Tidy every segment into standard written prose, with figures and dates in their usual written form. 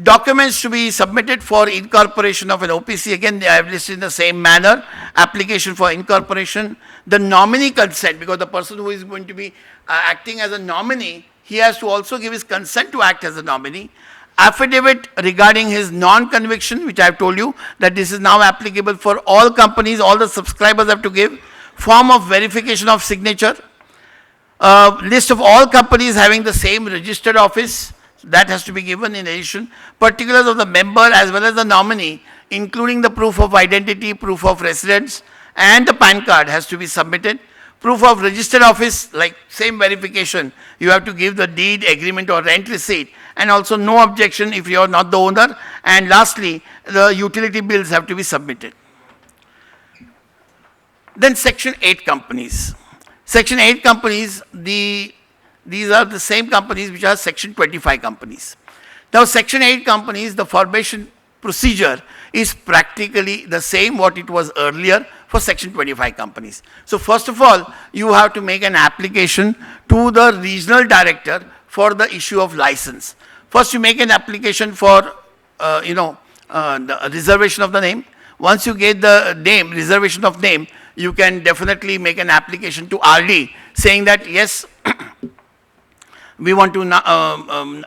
Documents to be submitted for incorporation of an OPC. Again, I have listed in the same manner. Application for incorporation. The nominee consent, because the person who is going to be acting as a nominee, he has to also give his consent to act as a nominee. Affidavit regarding his non-conviction, which I have told you that this is now applicable for all companies, all the subscribers have to give. Form of verification of signature. List of all companies having the same registered office, that has to be given in addition. Particulars of the member as well as the nominee, including the proof of identity, proof of residence, and the PAN card has to be submitted. Proof of registered office, like same verification, you have to give the deed, agreement or rent receipt, and also no objection if you are not the owner. And lastly, the utility bills have to be submitted. Then Section 8 companies. Section 8 companies, these are the same companies which are Section 25 companies. Now, Section 8 companies, the formation procedure is practically the same what it was earlier for Section 25 companies. So, first of all, you have to make an application to the regional director for the issue of license. First, you make an application for, the reservation of the name. Once you get the name, reservation of name, you can definitely make an application to RD saying that, yes, we want to,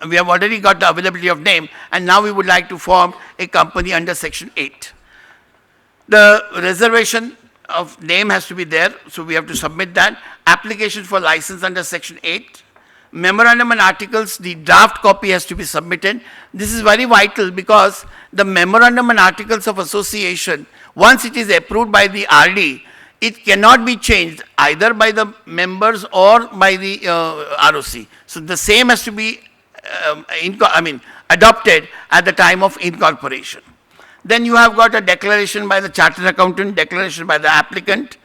we have already got the availability of name, and now we would like to form a company under Section 8. The reservation of name has to be there, so we have to submit that. Application for license under Section 8. Memorandum and articles, the draft copy has to be submitted. This is very vital because the memorandum and articles of association, once it is approved by the RD, it cannot be changed either by the members or by the ROC. So the same has to be adopted at the time of incorporation. Then you have got a declaration by the chartered accountant, declaration by the applicant,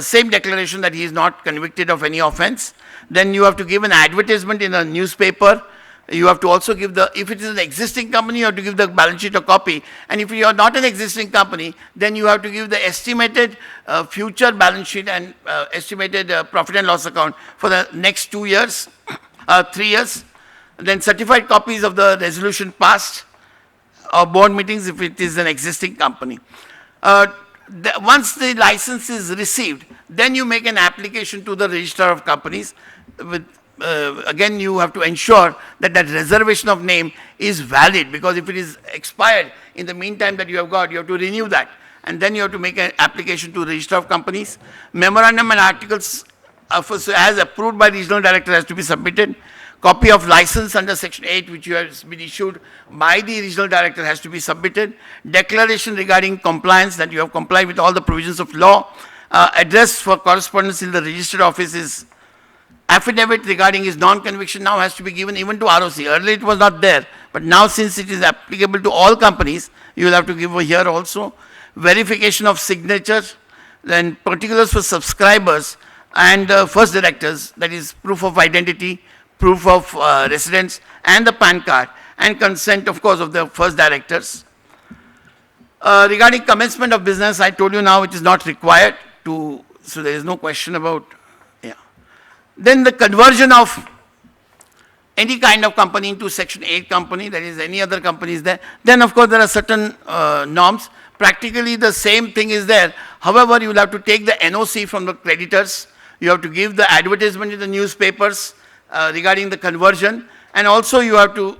same declaration that he is not convicted of any offense. Then you have to give an advertisement in a newspaper. You have to also give the, if it is an existing company, you have to give the balance sheet a copy. And if you are not an existing company, then you have to give the estimated future balance sheet and estimated profit and loss account for the next 2 years, 3 years. Then certified copies of the resolution passed or board meetings if it is an existing company. Once the license is received, then you make an application to the registrar of companies. With, again, you have to ensure that that reservation of name is valid, because if it is expired in the meantime that you have got, you have to renew that. And then you have to make an application to registrar of companies. Memorandum and articles as approved by regional director has to be submitted. Copy of license under Section 8, which has been issued by the regional director, has to be submitted. Declaration regarding compliance, that you have complied with all the provisions of law. Address for correspondence in the registered office is affidavit regarding his non-conviction now has to be given even to ROC. Earlier it was not there, but now since it is applicable to all companies, you will have to give over here also. Verification of signatures, then particulars for subscribers and first directors, that is proof of identity, proof of residence, and the PAN card, and consent, of course, of the first directors. Regarding commencement of business, I told you now it is not required to, so there is no question about, yeah. Then the conversion of any kind of company into Section 8 company, that is any other company is there. Then, of course, there are certain norms. Practically the same thing is there. However, you will have to take the NOC from the creditors. You have to give the advertisement in the newspapers regarding the conversion, and also you have to,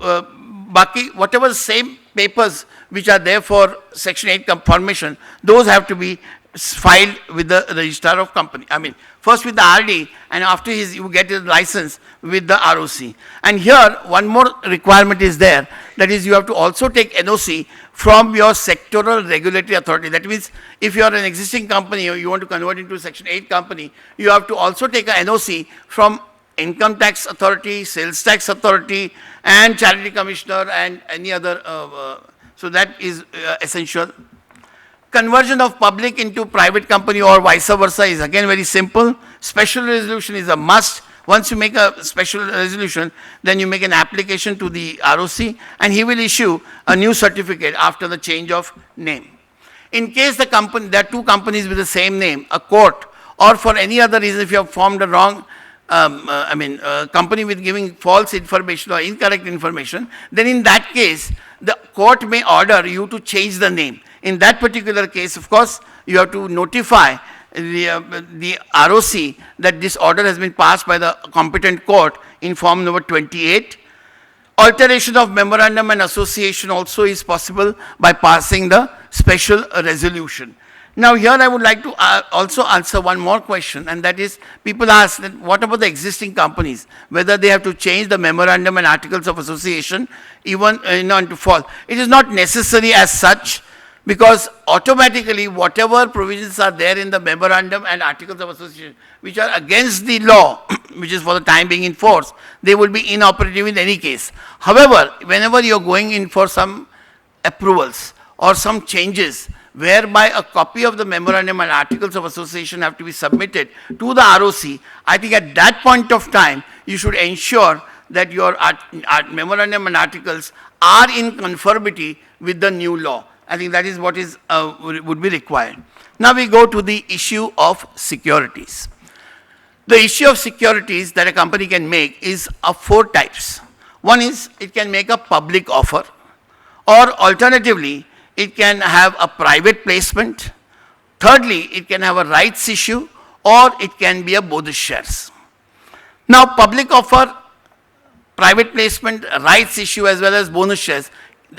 whatever same papers which are there for Section 8 formation, those have to be filed with the registrar of company. I mean, first with the RD, and after you get his license with the ROC. And here, one more requirement is there, that is you have to also take NOC from your sectoral regulatory authority. That means, if you are an existing company or you want to convert into Section 8 company, you have to also take a NOC from income tax authority, sales tax authority, and charity commissioner, and any other, so that is essential. Conversion of public into private company or vice versa is again very simple. Special resolution is a must. Once you make a special resolution, then you make an application to the ROC, and he will issue a new certificate after the change of name. In case the company, there are two companies with the same name, a court, or for any other reason, if you have formed a wrong company with giving false information or incorrect information, then in that case, the court may order you to change the name. In that particular case, of course, you have to notify the ROC that this order has been passed by the competent court in form number 28. Alteration of memorandum and association also is possible by passing the special resolution. Now here I would like to also answer one more question, and that is, people ask that what about the existing companies, whether they have to change the memorandum and articles of association even to fall. It is not necessary as such, because automatically whatever provisions are there in the memorandum and articles of association which are against the law, which is for the time being in force, they will be inoperative in any case. However, whenever you are going in for some approvals or some changes, whereby a copy of the memorandum and articles of association have to be submitted to the ROC, I think at that point of time, you should ensure that your memorandum and articles are in conformity with the new law. I think that is what is would be required. Now we go to the issue of securities. The issue of securities that a company can make is of 4 types. One is, it can make a public offer, or alternatively, it can have a private placement. Thirdly, it can have a rights issue, or it can be a bonus shares. Now, public offer, private placement, rights issue, as well as bonus shares,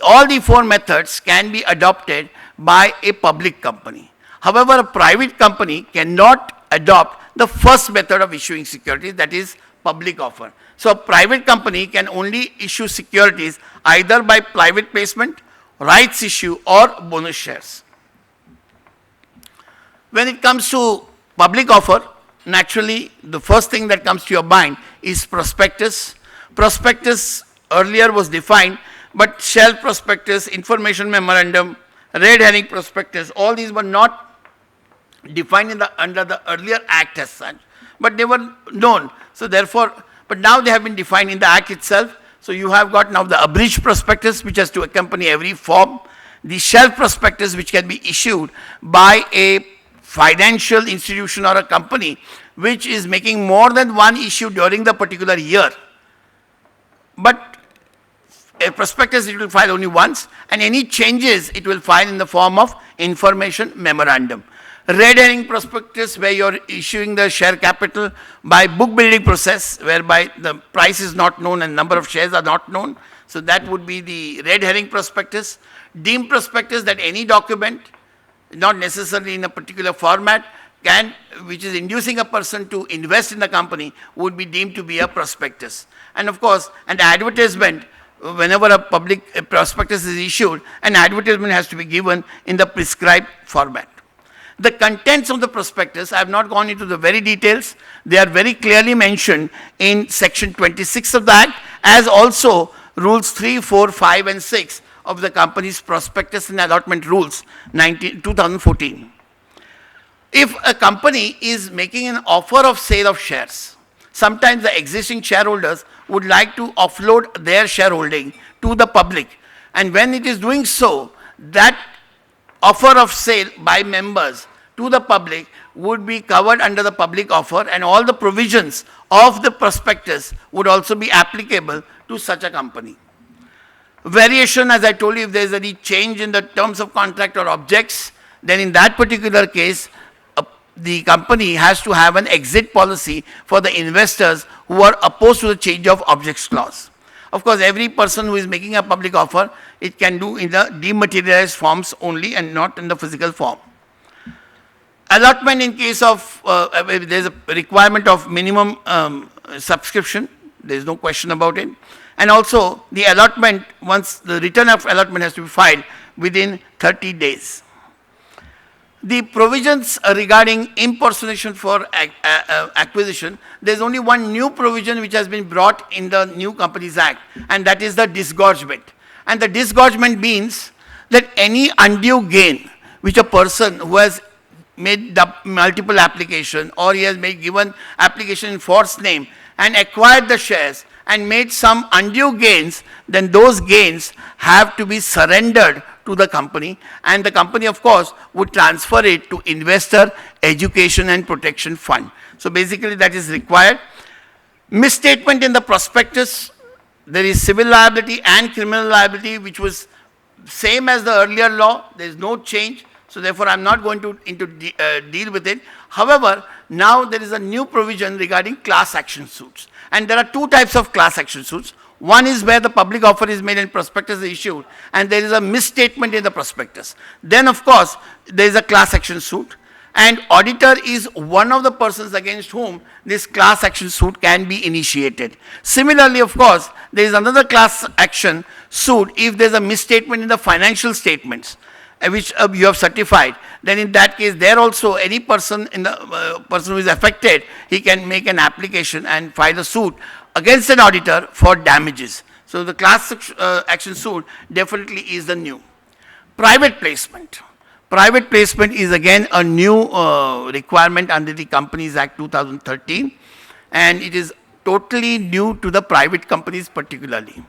all the 4 methods can be adopted by a public company. However, a private company cannot adopt the first method of issuing securities, that is public offer. So a private company can only issue securities either by private placement, rights issue, or bonus shares. When it comes to public offer, naturally the first thing that comes to your mind is prospectus. Prospectus earlier was defined, but shelf prospectus, information memorandum, red herring prospectus, all these were not defined under the earlier act as such, but they were known. So therefore, but now they have been defined in the act itself. So you have got now the abridged prospectus, which has to accompany every form, the shelf prospectus, which can be issued by a financial institution or a company which is making more than one issue during the particular year. But a prospectus it will file only once, and any changes it will file in the form of information memorandum. Red herring prospectus, where you are issuing the share capital by book building process, whereby the price is not known and number of shares are not known. So that would be the red herring prospectus. Deemed prospectus, that any document, not necessarily in a particular format, which is inducing a person to invest in the company, would be deemed to be a prospectus. And of course, an advertisement, whenever a public prospectus is issued, an advertisement has to be given in the prescribed format. The contents of the prospectus, I have not gone into the very details. They are very clearly mentioned in section 26 of the Act, as also rules 3, 4, 5, and 6 of the company's prospectus and allotment rules 2014. If a company is making an offer of sale of shares, sometimes the existing shareholders would like to offload their shareholding to the public. And when it is doing so, that offer of sale by members to the public would be covered under the public offer, and all the provisions of the prospectus would also be applicable to such a company. Variation, as I told you, if there is any change in the terms of contract or objects, then in that particular case, the company has to have an exit policy for the investors who are opposed to the change of objects clause. Of course, every person who is making a public offer, it can do in the dematerialized forms only and not in the physical form. Allotment, in case of, there is a requirement of minimum subscription, there is no question about it. And also, the allotment, once the return of allotment has to be filed within 30 days. The provisions regarding impersonation for acquisition, there is only one new provision which has been brought in the new Companies Act, and that is the disgorgement. And the disgorgement means that any undue gain which a person who has made multiple application, or he has given application in false name and acquired the shares and made some undue gains, then those gains have to be surrendered to the company, and the company of course would transfer it to Investor Education and Protection Fund. So basically that is required. Misstatement in the prospectus, there is civil liability and criminal liability which was same as the earlier law. There is no change. So therefore, I'm not going to deal with it. However, now there is a new provision regarding class action suits. And there are two types of class action suits. One is where the public offer is made and prospectus is issued, and there is a misstatement in the prospectus. Then, of course, there is a class action suit. And auditor is one of the persons against whom this class action suit can be initiated. Similarly, of course, there is another class action suit if there is a misstatement in the financial statements which you have certified. Then in that case, there also any person in the person who is affected, he can make an application and file a suit against an auditor for damages. So the class action suit definitely is the new. Private placement. Private placement is again a new requirement under the Companies Act 2013, and it is totally new to the private companies particularly.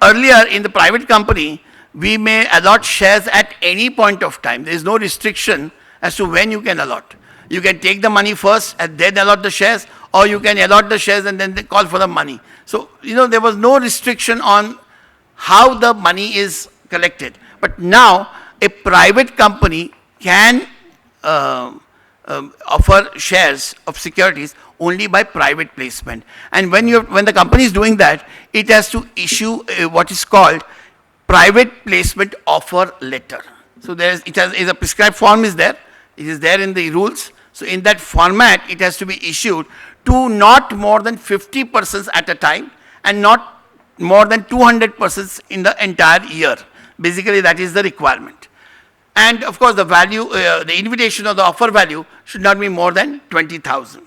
Earlier in the private company, we may allot shares at any point of time. There is no restriction as to when you can allot. You can take the money first and then allot the shares, or you can allot the shares and then they call for the money. So, there was no restriction on how the money is collected. But now, a private company can offer shares of securities only by private placement. And when the company is doing that, it has to issue what is called private placement offer letter. So is a prescribed form is there. It is there in the rules. So in that format, it has to be issued to not more than 50 persons at a time and not more than 200 persons in the entire year. Basically, that is the requirement. And of course, the value, the invitation or the offer value should not be more than 20,000.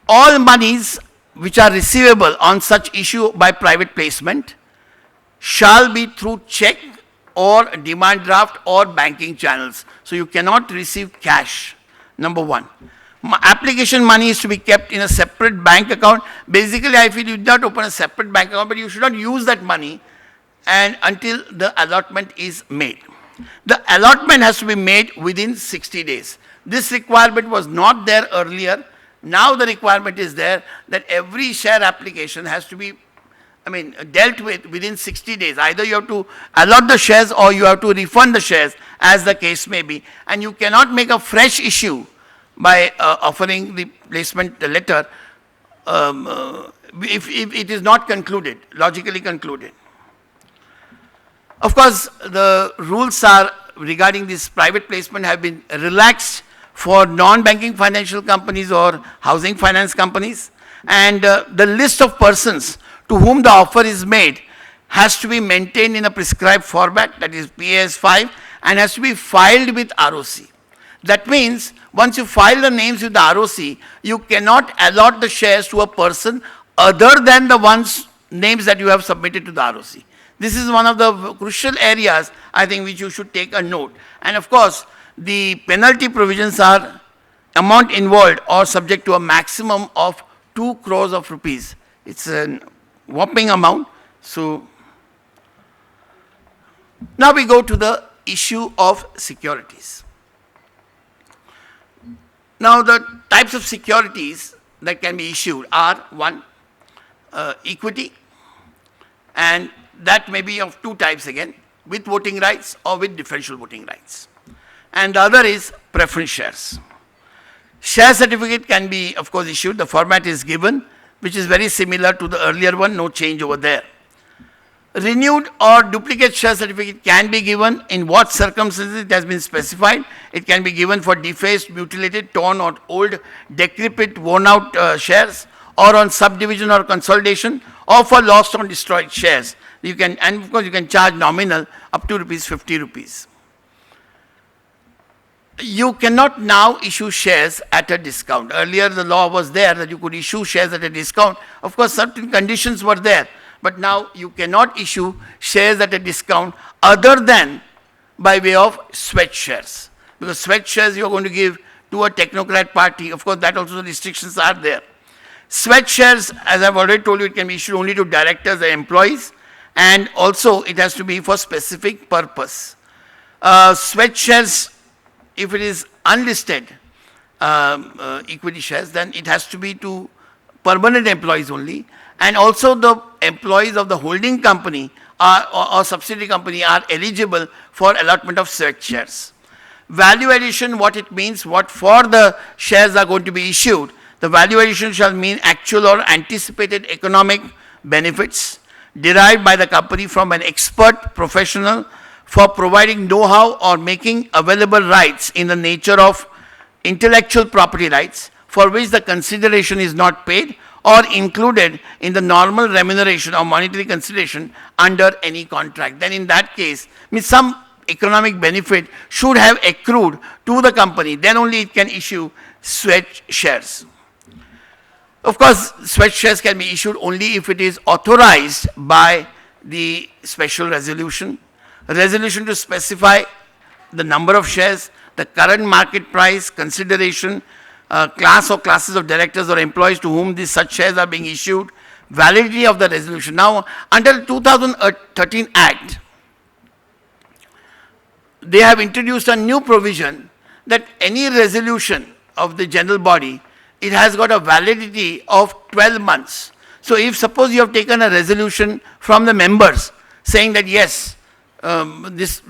All monies which are receivable on such issue by private placement shall be through check or demand draft or banking channels. So you cannot receive cash, number one. Application money is to be kept in a separate bank account. Basically, I feel you do not open a separate bank account, but you should not use that money and until the allotment is made. The allotment has to be made within 60 days. This requirement was not there earlier. Now the requirement is there that every share application has to be dealt with within 60 days. Either you have to allot the shares or you have to refund the shares, as the case may be. And you cannot make a fresh issue by offering the placement letter if it is not concluded, logically concluded. Of course, the rules are regarding this private placement have been relaxed for non-banking financial companies or housing finance companies. And the list of persons to whom the offer is made has to be maintained in a prescribed format, that is PAS5, and has to be filed with ROC. That means once you file the names with the ROC, you cannot allot the shares to a person other than the ones names that you have submitted to the ROC. This is one of the crucial areas, I think, which you should take a note. And of course, the penalty provisions are amount involved or subject to a maximum of 2 crores of rupees. It's a whopping amount. So now we go to the issue of securities. Now the types of securities that can be issued are one, equity, and that may be of two types again, with voting rights or with differential voting rights. And the other is preference shares. Share certificate can be, of course, issued. The format is given, which is very similar to the earlier one, no change over there. Renewed or duplicate share certificate can be given. In what circumstances it has been specified. It can be given for defaced, mutilated, torn or old, decrepit, worn out shares, or on subdivision or consolidation, or for lost or destroyed shares. You can, and of course you can charge nominal up to ₹50 rupees. You cannot now issue shares at a discount. Earlier the law was there that you could issue shares at a discount. Of course certain conditions were there, but now you cannot issue shares at a discount other than by way of sweat shares. Because sweat shares you are going to give to a technocrat party. Of course that also the restrictions are there. Sweat shares, as I've already told you, it can be issued only to directors and employees, and also it has to be for specific purpose. Sweat shares, if it is unlisted equity shares, then it has to be to permanent employees only, and also the employees of the holding company or subsidiary company are eligible for allotment of such shares. Value addition, what it means, what for the shares are going to be issued. The value addition shall mean actual or anticipated economic benefits derived by the company from an expert professional for providing know-how or making available rights in the nature of intellectual property rights for which the consideration is not paid or included in the normal remuneration or monetary consideration under any contract. Then in that case, means some economic benefit should have accrued to the company, then only it can issue switch shares. Of course, switch shares can be issued only if it is authorized by the special resolution. A resolution to specify the number of shares, the current market price, consideration, class or classes of directors or employees to whom these such shares are being issued, validity of the resolution. Now, under the 2013 Act, they have introduced a new provision that any resolution of the general body, it has got a validity of 12 months. So if suppose you have taken a resolution from the members saying that yes, this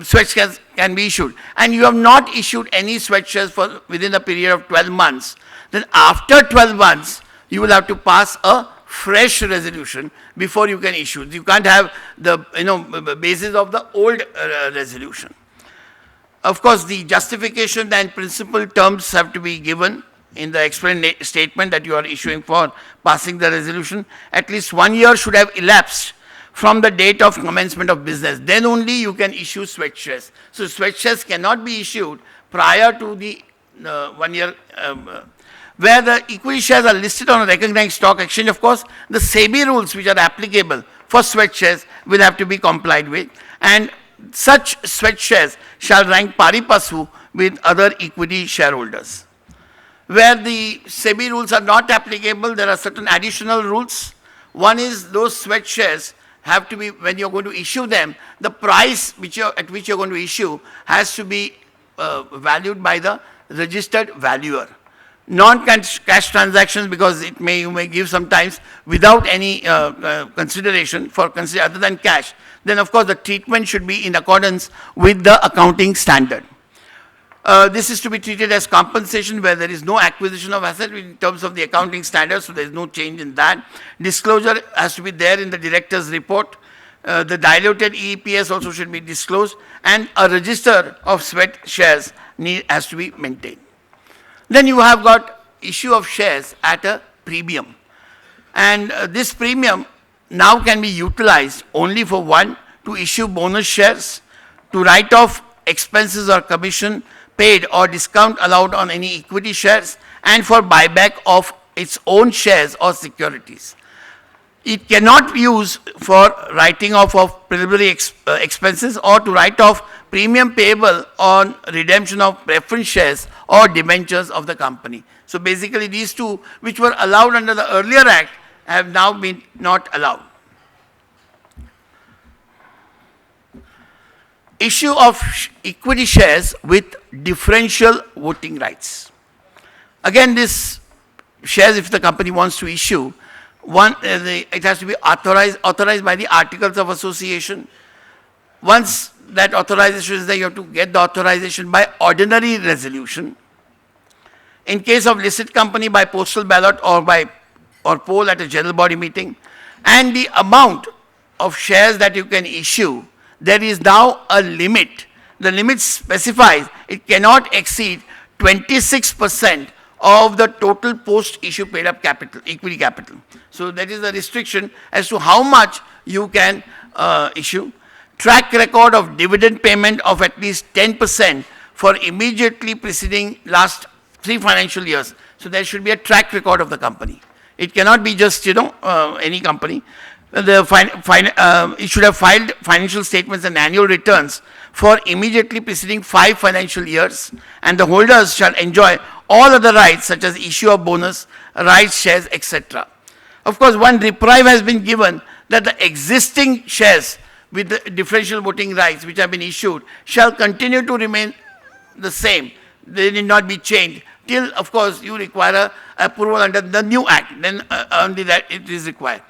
switch shares can be issued, and you have not issued any switch shares for within a period of 12 months, then after 12 months, you will have to pass a fresh resolution before you can issue. You can't have the basis of the old resolution. Of course, the justification and principal terms have to be given in the explained statement that you are issuing for passing the resolution. At least 1 year should have elapsed from the date of commencement of business. Then only you can issue switch shares. So switch shares cannot be issued prior to the 1 year. Where the equity shares are listed on a recognized stock exchange, of course, the SEBI rules which are applicable for switch shares will have to be complied with. And such switch shares shall rank pari passu with other equity shareholders. Where the SEBI rules are not applicable, there are certain additional rules. One is those switch shares have to be, when you're going to issue them, the price at which you're going to issue has to be valued by the registered valuer. Non-cash transactions, because you may give sometimes without any consideration other than cash, then of course the treatment should be in accordance with the accounting standard. This is to be treated as compensation where there is no acquisition of asset in terms of the accounting standards, so there is no change in that. Disclosure has to be there in the director's report. The diluted EPS also should be disclosed, and a register of switch shares has to be maintained. Then you have got issue of shares at a premium. And this premium now can be utilized only for one, to issue bonus shares, to write off expenses or commission paid or discount allowed on any equity shares, and for buyback of its own shares or securities. It cannot be used for writing off of preliminary expenses or to write off premium payable on redemption of preference shares or debentures of the company. So basically these two, which were allowed under the earlier act, have now been not allowed. Issue of equity shares with differential voting rights. Again, this shares, if the company wants to issue, it has to be authorized by the Articles of Association. Once that authorization is there, you have to get the authorization by ordinary resolution. In case of listed company, by postal ballot or poll at a general body meeting. And the amount of shares that you can issue, there is now a limit. The limit specifies it cannot exceed 26% of the total post-issue paid-up capital, equity capital. So that is a restriction as to how much you can issue. Track record of dividend payment of at least 10% for immediately preceding last 3 financial years. So there should be a track record of the company. It cannot be just, any company. It should have filed financial statements and annual returns for immediately preceding 5 financial years, and the holders shall enjoy all other rights such as issue of bonus, rights, shares, etc. Of course, one reprieve has been given that the existing shares with the differential voting rights which have been issued shall continue to remain the same. They need not be changed till, of course, you require approval under the new act. Then only that it is required.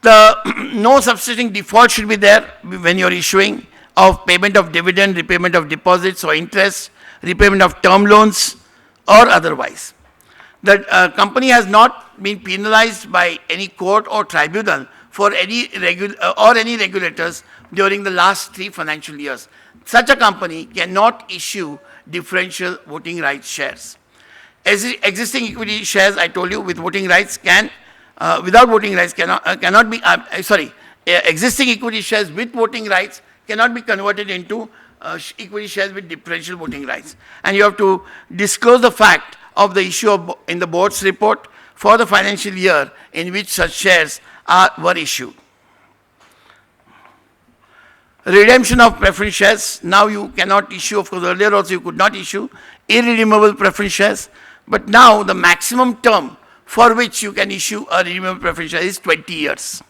The no substituting default should be there when you're issuing of payment of dividend, repayment of deposits or interest, repayment of term loans or otherwise. The company has not been penalized by any court or tribunal for any regulators during the last 3 financial years. Such a company cannot issue differential voting rights shares. Existing equity shares, I told you, with voting rights without voting rights cannot be, existing equity shares with voting rights cannot be converted into equity shares with differential voting rights. And you have to disclose the fact of the issue in the board's report for the financial year in which such shares were issued. Redemption of preference shares. Now you cannot issue, of course earlier also you could not issue irredeemable preference shares, but now the maximum term for which you can issue a redeemable preference share is 20 years.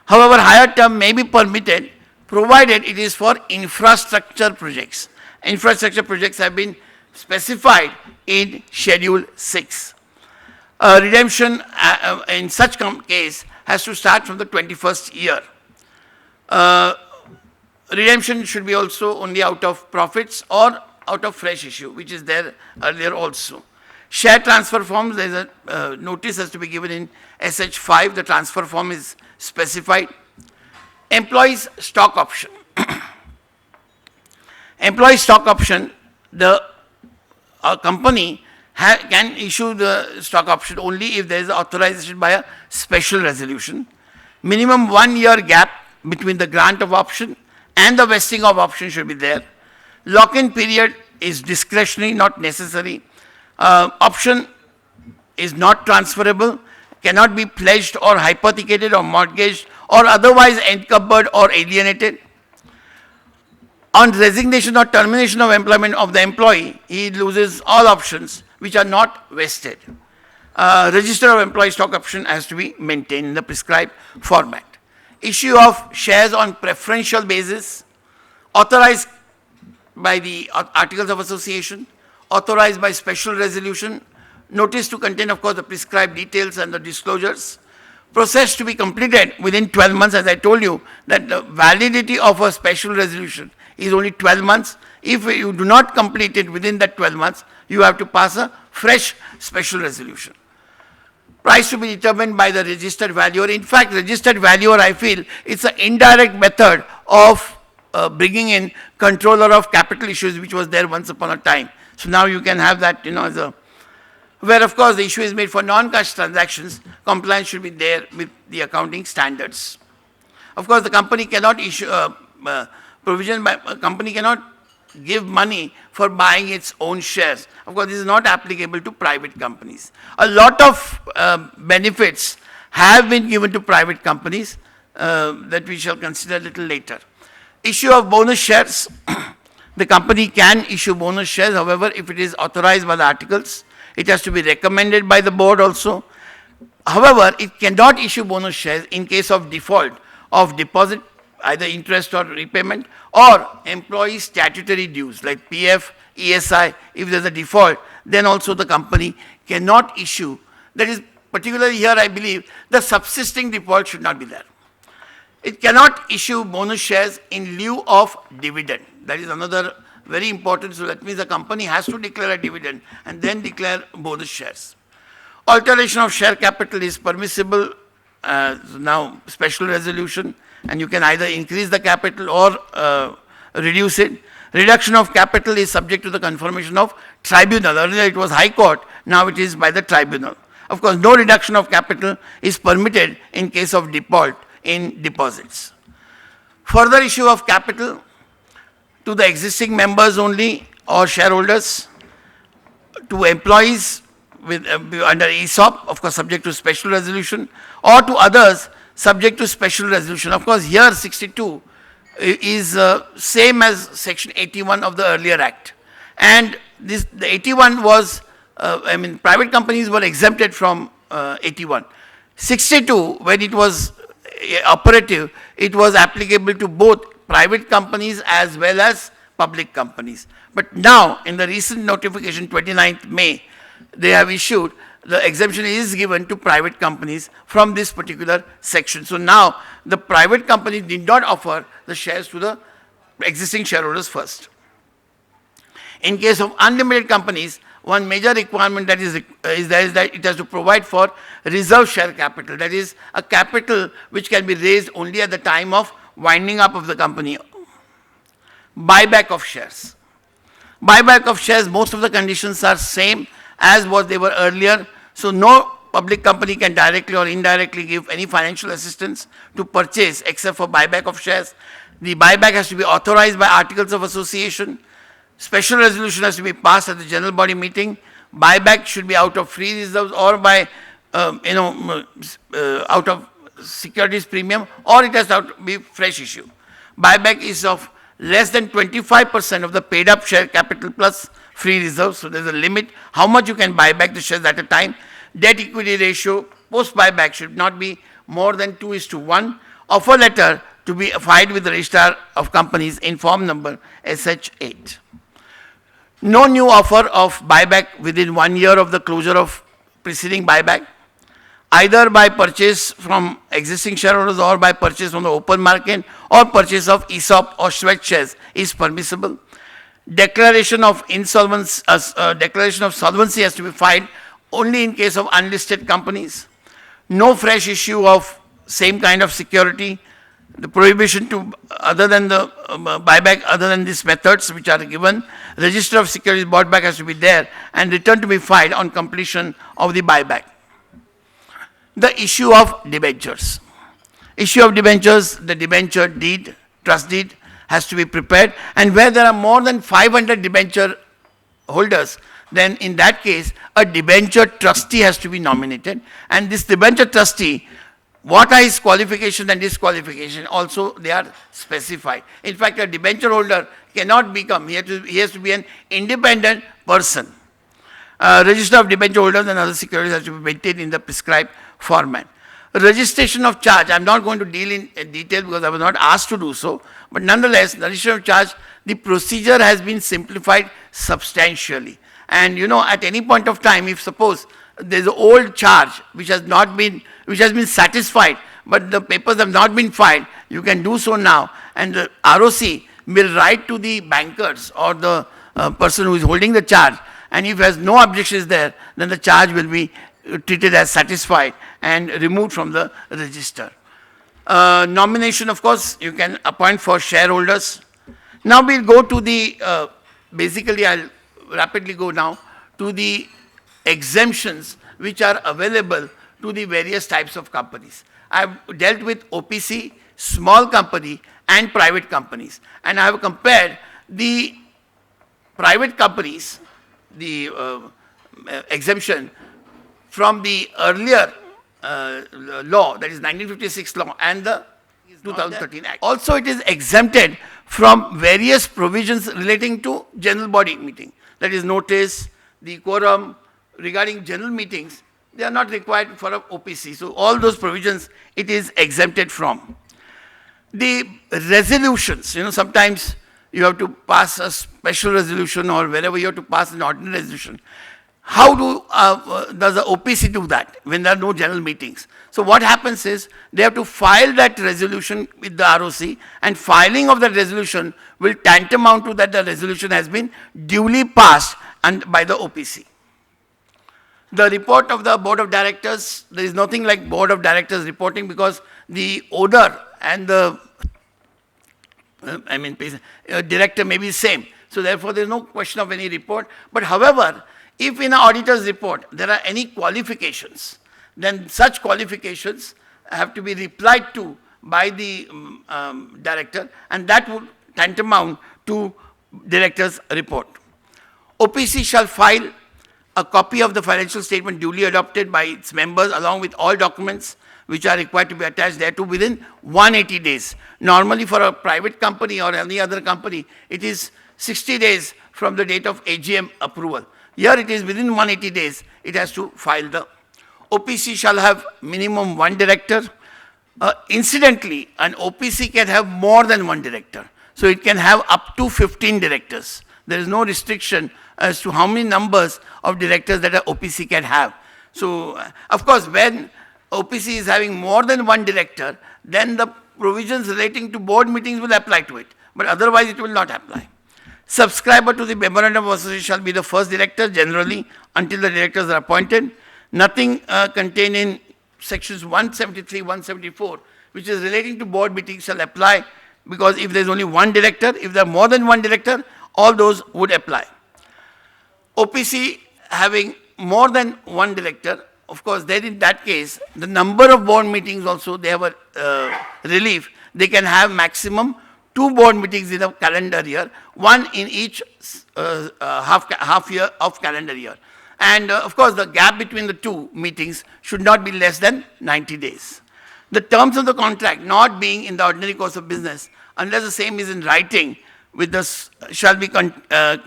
However, higher term may be permitted provided it is for infrastructure projects. Infrastructure projects have been specified in Schedule 6. Redemption in such case has to start from the 21st year. Redemption should be also only out of profits or out of fresh issue, which is there earlier also. Share transfer forms, there is a notice has to be given in SH5, the transfer form is specified. Employees stock option. Employee stock option, the company can issue the stock option only if there is authorization by a special resolution. Minimum 1 year gap between the grant of option and the vesting of option should be there. Lock-in period is discretionary, not necessary. Option is not transferable, cannot be pledged or hypothecated or mortgaged or otherwise encumbered or alienated. On resignation or termination of employment of the employee, he loses all options which are not vested. Register of employee stock option has to be maintained in the prescribed format. Issue of shares on preferential basis, authorized by the Articles of Association, authorized by special resolution, notice to contain, of course, the prescribed details and the disclosures. Process to be completed within 12 months, as I told you, that the validity of a special resolution is only 12 months. If you do not complete it within that 12 months, you have to pass a fresh special resolution. Price to be determined by the registered valuer. In fact, registered valuer, I feel, it's an indirect method of bringing in controller of capital issues, which was there once upon a time. So now you can have that, as a, where of course the issue is made for non-cash transactions, compliance should be there with the accounting standards. Of course, the company cannot issue provision by, a company cannot give money for buying its own shares. Of course, this is not applicable to private companies. A lot of benefits have been given to private companies that we shall consider a little later. Issue of bonus shares. The company can issue bonus shares, however, if it is authorized by the articles, it has to be recommended by the board also. However, it cannot issue bonus shares in case of default of deposit, either interest or repayment, or employee statutory dues like PF, ESI. If there's a default, then also the company cannot issue. That is, particularly here, I believe, the subsisting default should not be there. It cannot issue bonus shares in lieu of dividend. That is another very important. So that means the company has to declare a dividend and then declare bonus shares. Alteration of share capital is permissible. Now, special resolution, and you can either increase the capital or reduce it. Reduction of capital is subject to the confirmation of tribunal. Earlier it was High Court, now it is by the tribunal. Of course, no reduction of capital is permitted in case of default in deposits. Further issue of capital to the existing members only or shareholders, to employees with under ESOP, of course subject to special resolution, or to others subject to special resolution. Of course, here 62 is same as section 81 of the earlier act. And the 81 was, private companies were exempted from 81. 62, when it was operative, it was applicable to both private companies as well as public companies. But now, in the recent notification, 29th May, they have issued the exemption is given to private companies from this particular section. So now the private company did not offer the shares to the existing shareholders first. In case of unlimited companies, one major requirement that is that it has to provide for reserve share capital. That is a capital which can be raised only at the time of winding up of the company. Buyback of shares. Buyback of shares, most of the conditions are same as what they were earlier. So no public company can directly or indirectly give any financial assistance to purchase except for buyback of shares. The buyback has to be authorized by articles of association. Special resolution has to be passed at the general body meeting. Buyback should be out of free reserves or by, out of securities premium, or it has to be fresh issue. Buyback is of less than 25% of the paid up share capital plus free reserves. So there's a limit how much you can buy back the shares at a time. Debt equity ratio post buyback should not be more than 2:1. Offer letter to be filed with the registrar of companies in form number SH8. No new offer of buyback within 1 year of the closure of preceding buyback, either by purchase from existing shareholders or by purchase from the open market or purchase of ESOP or SWET shares is permissible. Declaration of solvency has to be filed only in case of unlisted companies. No fresh issue of same kind of security. The prohibition to other than the buyback, other than these methods which are given, register of securities bought back has to be there and return to be filed on completion of the buyback. The issue of debentures. Issue of debentures, the debenture deed, trust deed has to be prepared, and where there are more than 500 debenture holders, then in that case a debenture trustee has to be nominated, and this debenture trustee, what are his qualification and disqualification also they are specified. In fact, a debenture holder cannot become, he has to be an independent person. Register of debenture holders and other securities has to be maintained in the prescribed format. Registration of charge, I am not going to deal in detail because I was not asked to do so, but nonetheless, the registration of charge, the procedure has been simplified substantially. And at any point of time, if suppose there is an old charge which has been satisfied, but the papers have not been filed, you can do so now, and the ROC will write to the bankers or the person who is holding the charge, and if has no objections there, then the charge will be treated as satisfied and removed from the register. Nomination, of course, you can appoint for shareholders. Now we'll go to the, basically I'll rapidly go now to the exemptions which are available to the various types of companies. I've dealt with OPC, small company and private companies, and I have compared the private companies, the exemption from the earlier law, that is 1956 law, and the 2013 Act. Also, it is exempted from various provisions relating to general body meeting. That is notice, the quorum, regarding general meetings, they are not required for a OPC. So all those provisions it is exempted from. The resolutions, sometimes you have to pass a special resolution or wherever you have to pass an ordinary resolution. How does the OPC do that when there are no general meetings? So what happens is they have to file that resolution with the ROC, and filing of that resolution will tantamount to that the resolution has been duly passed and by the OPC. The report of the board of directors, there is nothing like board of directors reporting because the owner and the director may be same. So therefore there is no question of any report. But however, if in an auditor's report there are any qualifications, then such qualifications have to be replied to by the director, and that would tantamount to director's report. OPC shall file a copy of the financial statement duly adopted by its members along with all documents which are required to be attached thereto within 180 days. Normally for a private company or any other company, it is 60 days from the date of AGM approval. Here it is within 180 days, it has to file the. OPC shall have minimum one director. Incidentally, an OPC can have more than one director. So it can have up to 15 directors. There is no restriction as to how many numbers of directors that an OPC can have. So, of course, when OPC is having more than one director, then the provisions relating to board meetings will apply to it, but otherwise it will not apply. Subscriber to the memorandum of association shall be the first director generally until the directors are appointed. Nothing contained in sections 173, 174, which is relating to board meetings shall apply, because if there is only one director, if there are more than one director, all those would apply. OPC having more than one director, of course, then in that case, the number of board meetings also, they have a relief. They can have maximum 2 board meetings in a calendar year, 1 in each half year of calendar year. And of course, the gap between the 2 meetings should not be less than 90 days. The terms of the contract not being in the ordinary course of business, unless the same is in writing, with this shall be contained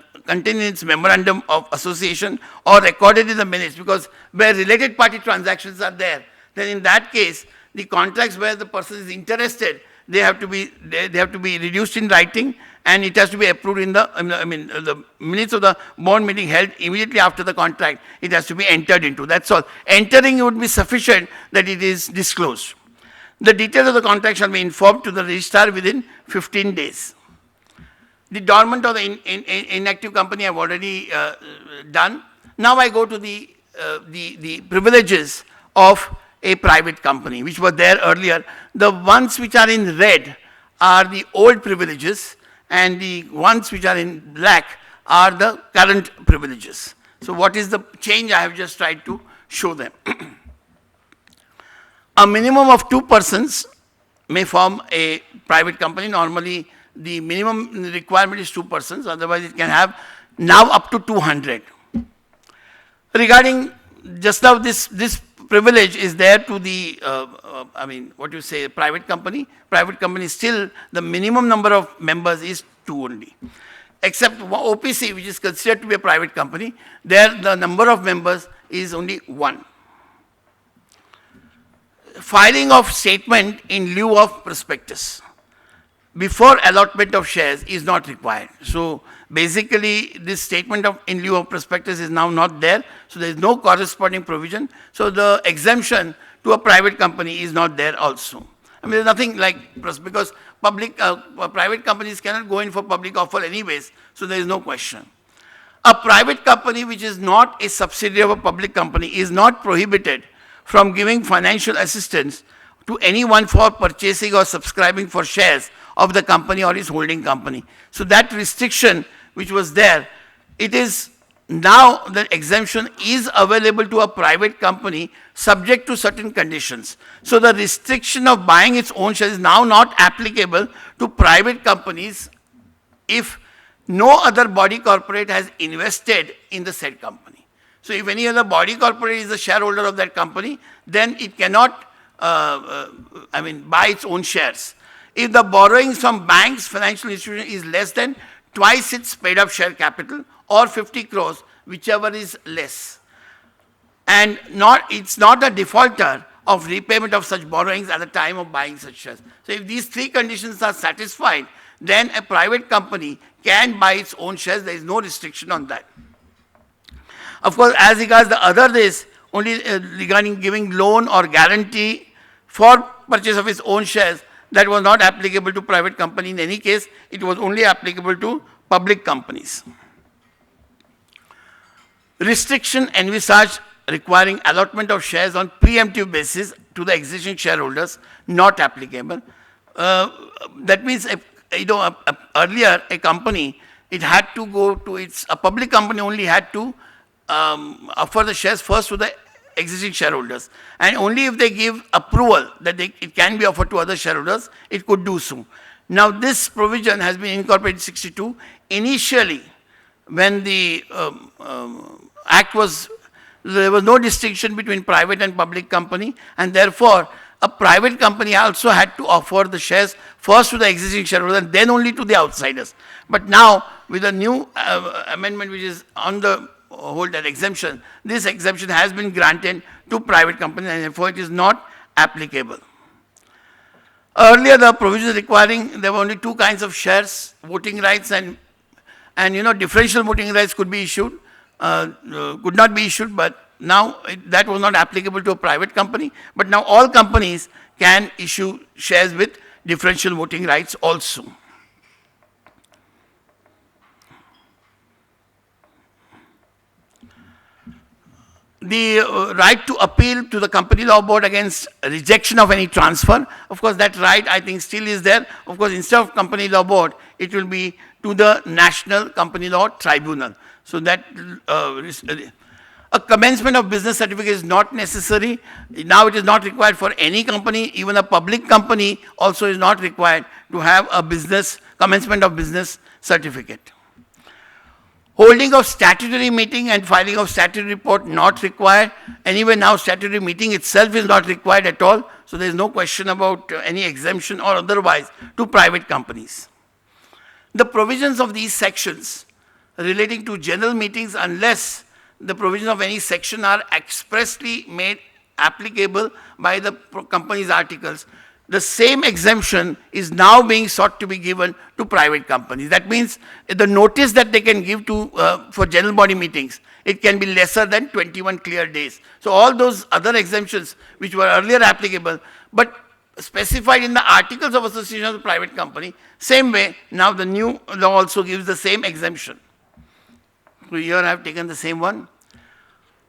in its memorandum of association or recorded in the minutes, because where related party transactions are there, then in that case, the contracts where the person is interested, they have to be reduced in writing, and it has to be approved in the the minutes of the board meeting held immediately after the contract. It has to be entered into. That's all. Entering would be sufficient that it is disclosed. The details of the contract shall be informed to the registrar within 15 days. The dormant or the inactive company I've already done. Now I go to the privileges of a private company, which were there earlier. The ones which are in red are the old privileges, and the ones which are in black are the current privileges. So what is the change? I have just tried to show them. A minimum of 2 persons may form a private company. Normally, the minimum requirement is 2 persons, otherwise it can have now up to 200. Regarding just now, this privilege is there to the, private company. Private company still, the minimum number of members is 2 only. Except OPC, which is considered to be a private company, there the number of members is only 1. Filing of statement in lieu of prospectus before allotment of shares is not required. So basically, this statement of in lieu of prospectus is now not there. So there is no corresponding provision. So the exemption to a private company is not there also. I mean, there's nothing like, because private companies cannot go in for public offer anyways. So there is no question. A private company which is not a subsidiary of a public company is not prohibited from giving financial assistance to anyone for purchasing or subscribing for shares of the company or its holding company. So that restriction which was there, it is now the exemption is available to a private company subject to certain conditions. So the restriction of buying its own shares is now not applicable to private companies if no other body corporate has invested in the said company. So if any other body corporate is a shareholder of that company, then it cannot buy its own shares. If the borrowings from banks, financial institutions is less than twice its paid up share capital or 50 crores, whichever is less. And it's not a defaulter of repayment of such borrowings at the time of buying such shares. So if these 3 conditions are satisfied, then a private company can buy its own shares. There is no restriction on that. Of course, as regards the other days, only regarding giving loan or guarantee for purchase of its own shares, that was not applicable to private company in any case. It was only applicable to public companies. Restriction envisaged requiring allotment of shares on preemptive basis to the existing shareholders, not applicable. That means, earlier a company, it had to go to a public company only had to offer the shares first to the existing shareholders, and only if they give approval that it can be offered to other shareholders, it could do so. Now this provision has been incorporated in 62. Initially, when the act there was no distinction between private and public company, and therefore a private company also had to offer the shares first to the existing shareholders and then only to the outsiders. But now with a new amendment which is on the hold that exemption, this exemption has been granted to private companies, and therefore it is not applicable. Earlier, the provisions requiring, there were only 2 kinds of shares, voting rights and differential voting rights could be issued, could not be issued, but that was not applicable to a private company, but now all companies can issue shares with differential voting rights also. The right to appeal to the Company Law Board against rejection of any transfer, of course, that right I think still is there. Of course, instead of Company Law Board, it will be to the National Company Law Tribunal. So that a commencement of business certificate is not necessary. Now it is not required for any company. Even a public company also is not required to have a commencement of business certificate. Holding of statutory meeting and filing of statutory report not required. Anyway, now statutory meeting itself is not required at all. So there is no question about any exemption or otherwise to private companies. The provisions of these sections relating to general meetings, unless the provisions of any section are expressly made applicable by the company's articles, the same exemption is now being sought to be given to private companies. That means the notice that they can give for general body meetings, it can be lesser than 21 clear days. So all those other exemptions which were earlier applicable, but specified in the articles of association of the private company, same way, now the new law also gives the same exemption. So here I have taken the same one.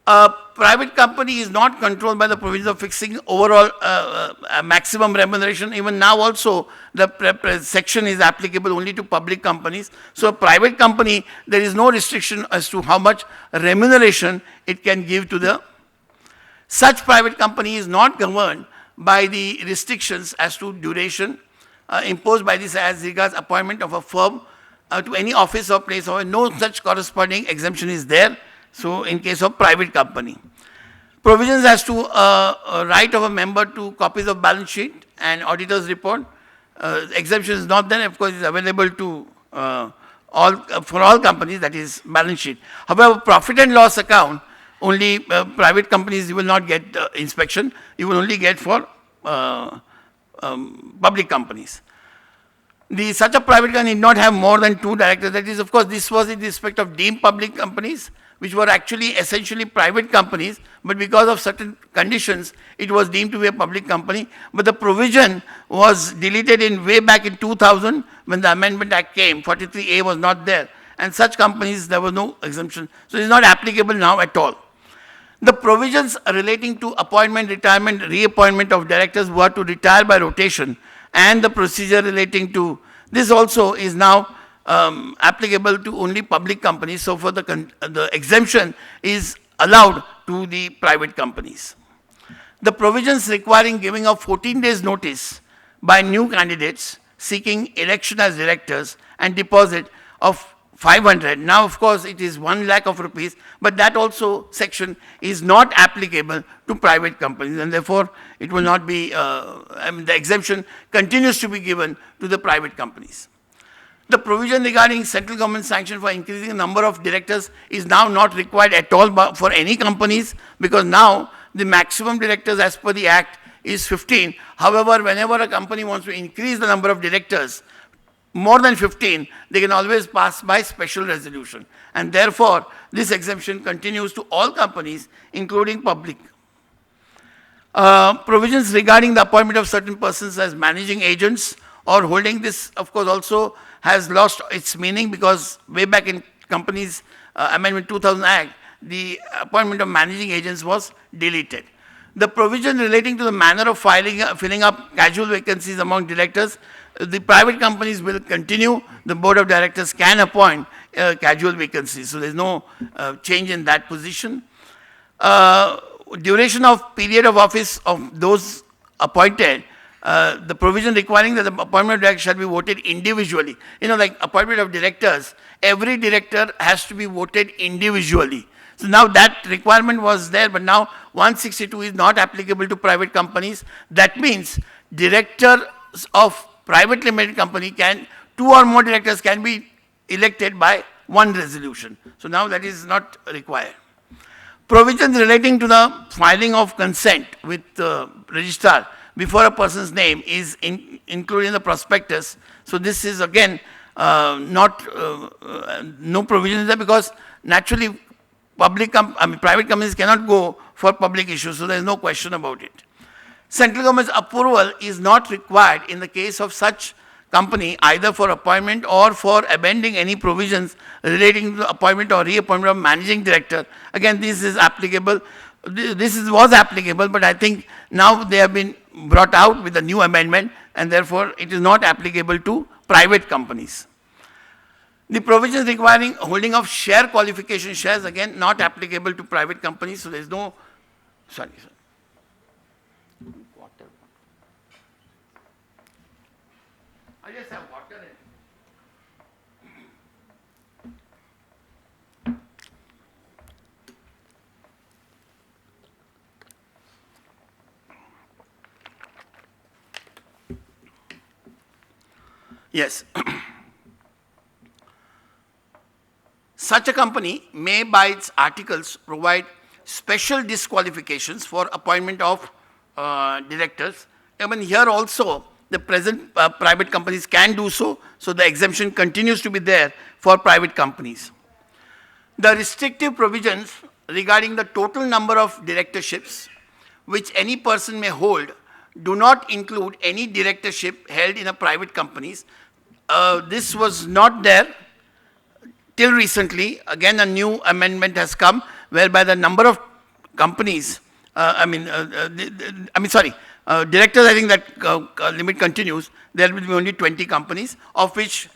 A private company is not controlled by the provisions of fixing overall maximum remuneration. Even now also, the section is applicable only to public companies. So a private company, there is no restriction as to how much remuneration it can give to the... Such private company is not governed by the restrictions as to duration imposed by this as regards appointment of a firm to any office or place, or no such corresponding exemption is there. So in case of private company. Provisions as to right of a member to copies of balance sheet and auditor's report. Exemption is not there, of course, it's available to for all companies, that is balance sheet. However, profit and loss account, only private companies you will not get inspection, you will only get for public companies. Such a private company need not have more than 2 directors. That is, of course, this was in respect of deemed public companies, which were actually essentially private companies, but because of certain conditions, it was deemed to be a public company. But the provision was deleted way back in 2000 when the Amendment Act came. 43A was not there. And such companies, there was no exemption. So it is not applicable now at all. The provisions relating to appointment, retirement, reappointment of directors who are to retire by rotation, and the procedure relating to this also is now applicable to only public companies. So for the exemption is allowed to the private companies. The provisions requiring giving of 14 days notice by new candidates seeking election as directors and deposit of 500. Now, of course, it is 1 lakh of rupees, but that also section is not applicable to private companies, and therefore it will not be, the exemption continues to be given to the private companies. The provision regarding central government sanction for increasing the number of directors is now not required at all for any companies, because now the maximum directors as per the Act is 15. However, whenever a company wants to increase the number of directors, more than 15, they can always pass by special resolution. And therefore, this exemption continues to all companies, including public. Provisions regarding the appointment of certain persons as managing agents or holding, this, of course, also has lost its meaning, because way back in Companies Amendment 2000 Act, the appointment of managing agents was deleted. The provision relating to the manner of filling up casual vacancies among directors, the private companies will continue. The board of directors can appoint casual vacancies. So there is no change in that position. Duration of period of office of those appointed, the provision requiring that the appointment of directors shall be voted individually. You know, like appointment of directors, every director has to be voted individually. So now that requirement was there, but now 162 is not applicable to private companies. That means directors of private limited company 2 or more directors can be elected by 1 resolution. So now that is not required. Provisions relating to the filing of consent with the registrar before a person's name is included in the prospectus. So this is again no provision there, because naturally private companies cannot go for public issues, so there is no question about it. Central government's approval is not required in the case of such company either for appointment or for amending any provisions relating to the appointment or reappointment of managing director. Again, this is applicable. Was applicable, but I think now they have been brought out with a new amendment, and therefore it is not applicable to private companies. The provisions requiring holding of share qualification shares, again, not applicable to private companies, so there is no, sorry. Water. I just have water in. Yes. Such a company may, by its articles, provide special disqualifications for appointment of directors. I mean, here also, the present private companies can do so, so the exemption continues to be there for private companies. The restrictive provisions regarding the total number of directorships which any person may hold do not include any directorship held in a private companies. This was not there till recently. Again, a new amendment has come whereby the number of companies, directors, I think that limit continues. There will be only 20 companies, of which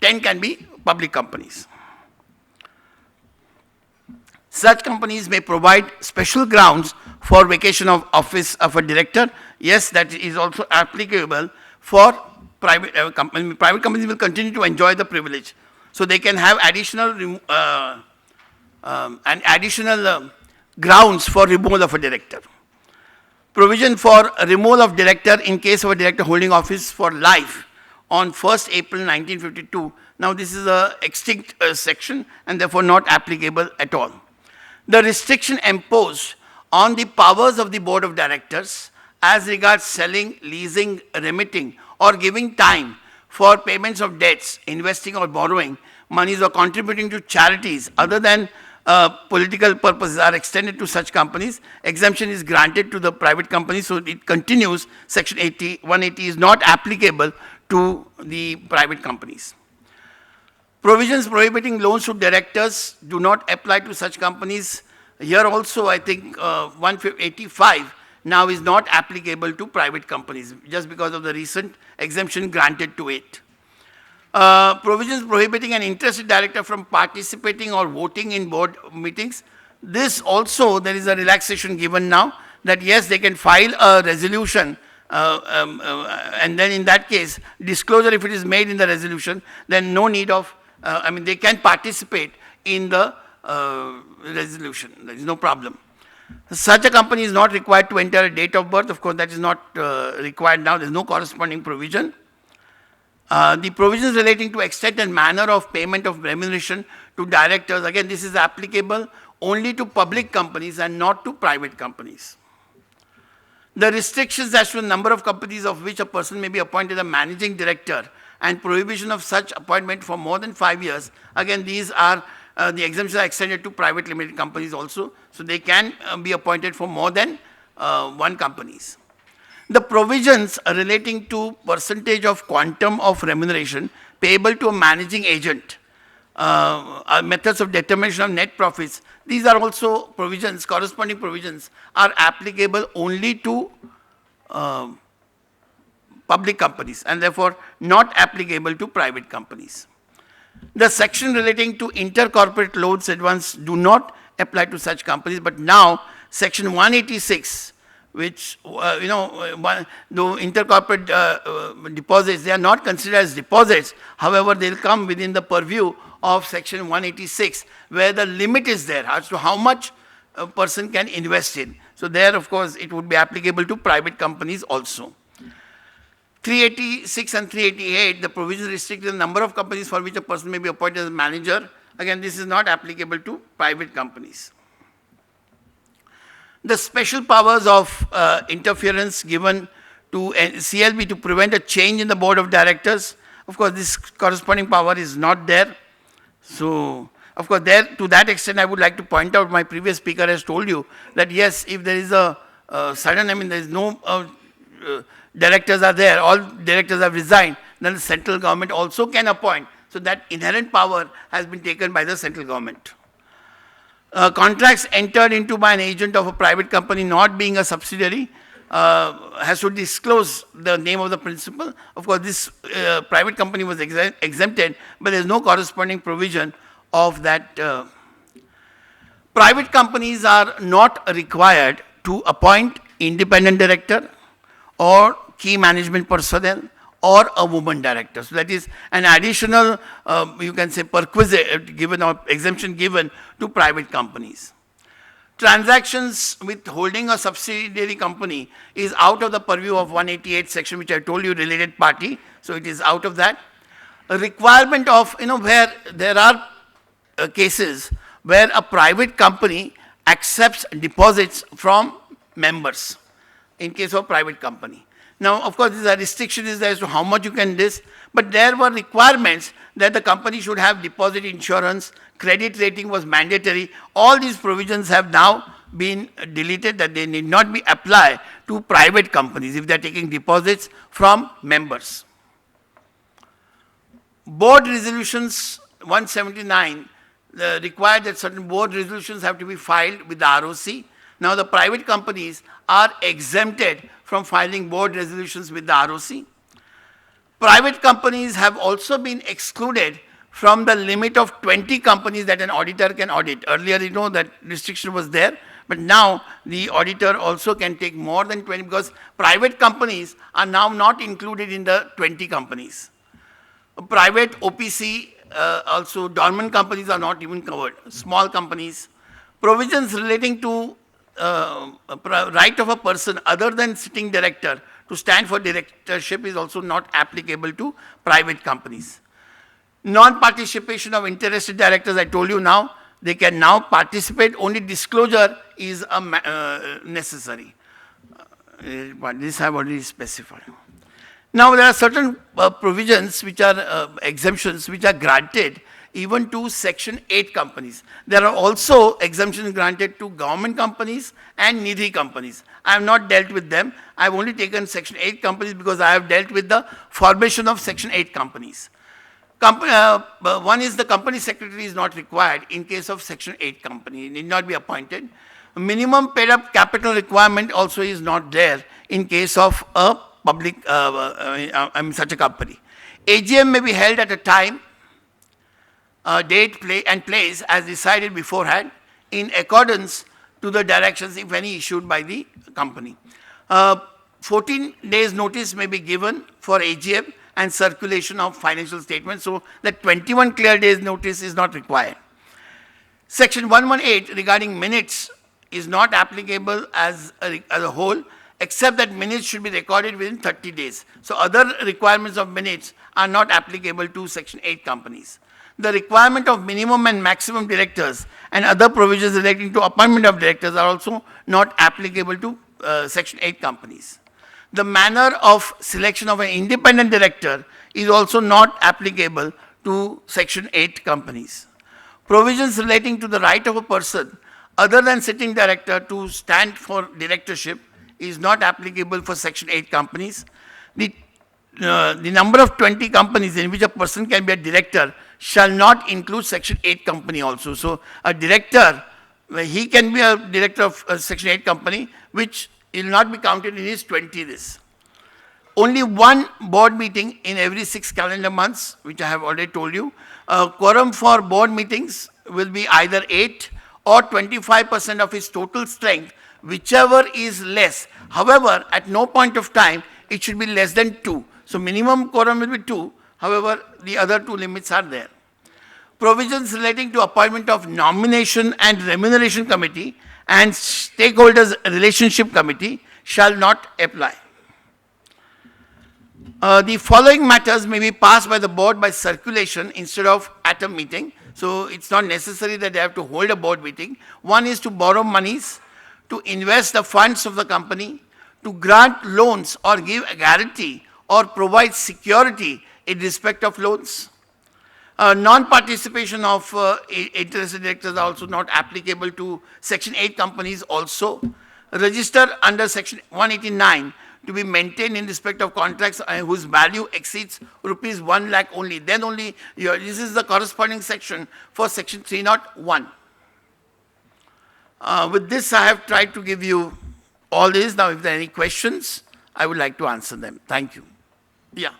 10 can be public companies. Such companies may provide special grounds for vacation of office of a director. Yes, that is also applicable for private companies. Private companies will continue to enjoy the privilege. So they can have additional grounds for removal of a director. Provision for removal of director in case of a director holding office for life on 1st April 1952. Now this is a extinct section and therefore not applicable at all. The restriction imposed on the powers of the board of directors as regards selling, leasing, remitting, or giving time for payments of debts, investing or borrowing monies or contributing to charities other than political purposes are extended to such companies. Exemption is granted to the private companies, so it continues. Section 180 is not applicable to the private companies. Provisions prohibiting loans to directors do not apply to such companies. Here also, I think 185 now is not applicable to private companies just because of the recent exemption granted to it. Provisions prohibiting an interested director from participating or voting in board meetings. This also, there is a relaxation given now that yes, they can file a resolution and then in that case, disclosure if it is made in the resolution, then no need of, they can participate in the resolution. There is no problem. Such a company is not required to enter a date of birth. Of course, that is not required now. There is no corresponding provision. The provisions relating to extent and manner of payment of remuneration to directors, again, this is applicable only to public companies and not to private companies. The restrictions as to the number of companies of which a person may be appointed a managing director and prohibition of such appointment for more than 5 years, again, these are, the exemptions are extended to private limited companies also, so they can be appointed for more than one companies. The provisions relating to percentage of quantum of remuneration payable to a managing agent, methods of determination of net profits, these are also provisions, corresponding provisions are applicable only to public companies and therefore not applicable to private companies. The section relating to intercorporate loans advance do not apply to such companies, but now section 186, which, the intercorporate deposits, they are not considered as deposits. However, they'll come within the purview of section 186, where the limit is there as to how much a person can invest in. So there, of course, it would be applicable to private companies also. 386 and 388, the provisions restrict the number of companies for which a person may be appointed as a manager. Again, this is not applicable to private companies. The special powers of interference given to CLB to prevent a change in the board of directors, of course, this corresponding power is not there. So, Of course, there to that extent, I would like to point out, my previous speaker has told you that yes, if there is a sudden, there is no directors are there, all directors have resigned, then the central government also can appoint. So that inherent power has been taken by the central government. Contracts entered into by an agent of a private company not being a subsidiary has to disclose the name of the principal. Of course, this private company was exempted, but there is no corresponding provision of that. Private companies are not required to appoint independent director or key management personnel or a woman director. So that is an additional, you can say, perquisite given or exemption given to private companies. Transactions with holding a subsidiary company is out of the purview of 188 section, which I told you, related party. So it is out of that. A requirement of, where there are cases where a private company accepts deposits from members in case of private company. Now, of course, there is a restriction as to how much you can this, but there were requirements that the company should have deposit insurance, credit rating was mandatory. All these provisions have now been deleted, that they need not be applied to private companies if they are taking deposits from members. Board resolutions 179 required that certain board resolutions have to be filed with the ROC. Now, the private companies are exempted from filing board resolutions with the ROC. Private companies have also been excluded from the limit of 20 companies that an auditor can audit. Earlier, that restriction was there, but now the auditor also can take more than 20 because private companies are now not included in the 20 companies. Private OPC, also dormant companies are not even covered. Small companies. Provisions relating to right of a person other than sitting director to stand for directorship is also not applicable to private companies. Non-participation of interested directors, I told you now, they can now participate, only disclosure is necessary. But this I have already specified. Now, there are certain provisions which are exemptions which are granted even to Section 8 companies. There are also exemptions granted to government companies and Nidhi companies. I have not dealt with them. I have only taken Section 8 companies because I have dealt with the formation of Section 8 companies. One is the company secretary is not required in case of Section 8 company. It need not be appointed. Minimum paid up capital requirement also is not there in case of a public, such a company. AGM may be held at a time, date, and place as decided beforehand in accordance to the directions, if any, issued by the company. 14 days notice may be given for AGM and circulation of financial statements, so that 21 clear days notice is not required. Section 118 regarding minutes is not applicable as a whole, except that minutes should be recorded within 30 days. So other requirements of minutes are not applicable to Section 8 companies. The requirement of minimum and maximum directors and other provisions relating to appointment of directors are also not applicable to Section 8 companies. The manner of selection of an independent director is also not applicable to Section 8 companies. Provisions relating to the right of a person other than sitting director to stand for directorship is not applicable for Section 8 companies. The number of 20 companies in which a person can be a director shall not include Section 8 company also. So a director, he can be a director of a Section 8 company, which will not be counted in his 20 this. Only one board meeting in every 6 calendar months, which I have already told you. Quorum for board meetings will be either 8 or 25% of his total strength, whichever is less. However, at no point of time, it should be less than 2. So minimum quorum will be 2. However, the other 2 limits are there. Provisions relating to appointment of nomination and remuneration committee and stakeholders relationship committee shall not apply. The following matters may be passed by the board by circulation instead of at a meeting. So it's not necessary that they have to hold a board meeting. One is to borrow monies, to invest the funds of the company, to grant loans or give a guarantee or provide security in respect of loans, Non-participation of interested directors are also not applicable to Section 8 companies also. Register under Section 189 to be maintained in respect of contracts whose value exceeds rupees 1 lakh only. Then only, this is the corresponding section for Section 301. With this, I have tried to give you all this. Now, if there are any questions, I would like to answer them. Thank you. Yeah.